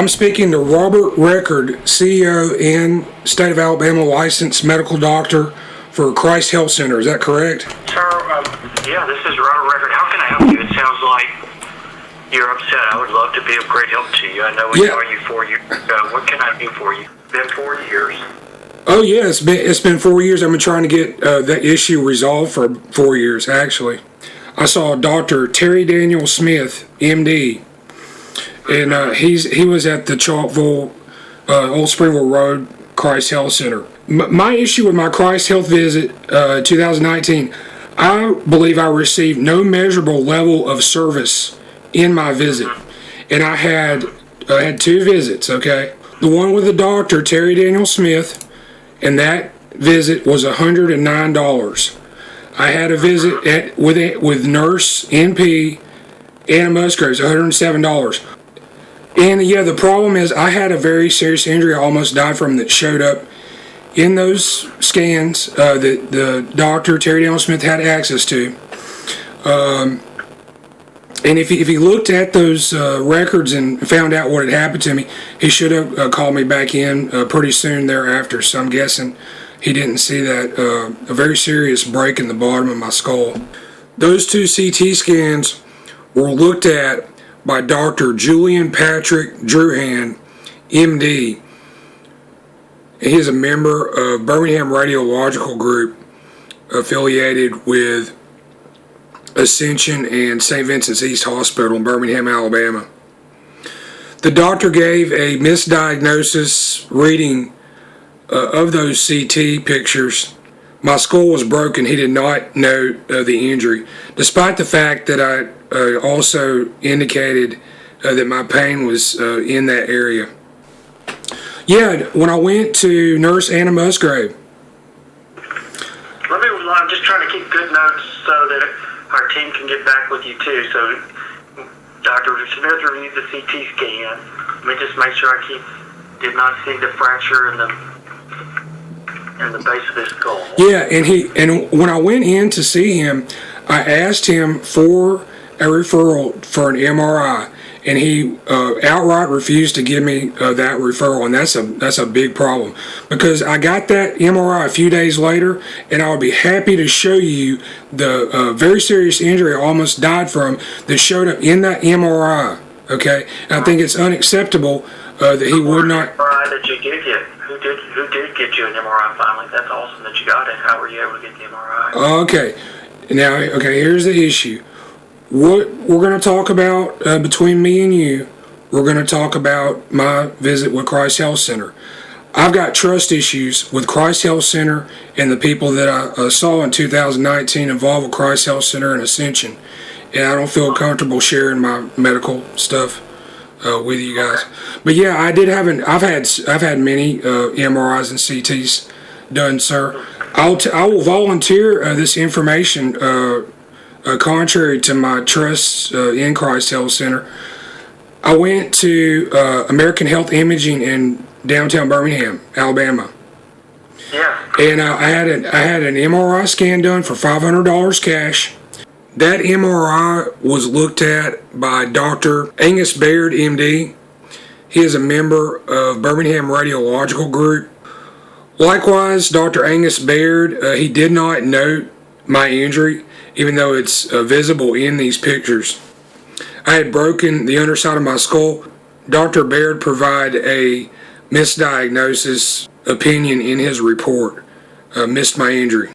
I'm speaking to Robert Record, CEO and State of Alabama licensed medical doctor for Christ Health Center. Is that correct? Sir, yeah, this is Robert Record. How can I help you? It sounds like you're upset. I would love to be of great help to you. I know we saw you 4 years ago. What can I do for you? Been 4 years. Oh yeah, it's been 4 years. I've been trying to get that issue resolved for 4 years actually. I saw Dr. Terry Daniel Smith, MD, and he was at the Chalkville, Old Springville Road Christ Health Center. My issue with my Christ Health visit 2019, I believe I received no measurable level of service in my visit, and I had 2 visits. Okay, the one with the doctor Terry Daniel Smith, and that visit was $109. I had a visit with nurse NP Anna Musgraves, $107. And yeah, the problem is I had a very serious injury I almost died from that showed up in those scans that the doctor Terry Daniel Smith had access to. And if he looked at those records and found out what had happened to me, he should have called me back in pretty soon thereafter. So I'm guessing he didn't see that, a very serious break in the bottom of my skull. Those 2 CT scans were looked at by Dr. Julian Patrick Druhan, MD. He is a member of Birmingham Radiological Group affiliated with Ascension and St. Vincent's East Hospital in Birmingham, Alabama. The doctor gave a misdiagnosis reading of those CT pictures. My skull was broken. He did not note the injury, despite the fact that I also indicated that my pain was in that area. Yeah, when I went to Nurse Anna Musgrave. I'm just trying to keep good notes so that our team can get back with you too. So Dr. Smith reviewed the CT scan. Let me just make sure did not see the fracture in the base of his skull. Yeah, and when I went in to see him, I asked him for a referral for an MRI, and he outright refused to give me that referral, and that's a big problem, because I got that MRI a few days later, and I would be happy to show you the very serious injury I almost died from that showed up in that MRI. Okay, and I think it's unacceptable that he would not. MRI that you did get? Who did get you an MRI finally? That's awesome that you got it. How were you able to get the MRI? Okay, now here's the issue. What we're going to talk about between me and you, we're going to talk about my visit with Christ Health Center. I've got trust issues with Christ Health Center and the people that I saw in 2019 involved with Christ Health Center and Ascension, and I don't feel comfortable sharing my medical stuff with you guys. But yeah, I've had many MRIs and CTs done, sir. I will volunteer this information. Contrary to my trust in Christ Health Center, I went to American Health Imaging in downtown Birmingham, Alabama. Yeah. And I had an MRI scan done for $500 cash. That MRI was looked at by Dr. Angus Baird, MD. He is a member of Birmingham Radiological Group. Likewise, Dr. Angus Baird, he did not note my injury, even though it's visible in these pictures. I had broken the underside of my skull. Dr. Baird provided a misdiagnosis opinion in his report, missed my injury.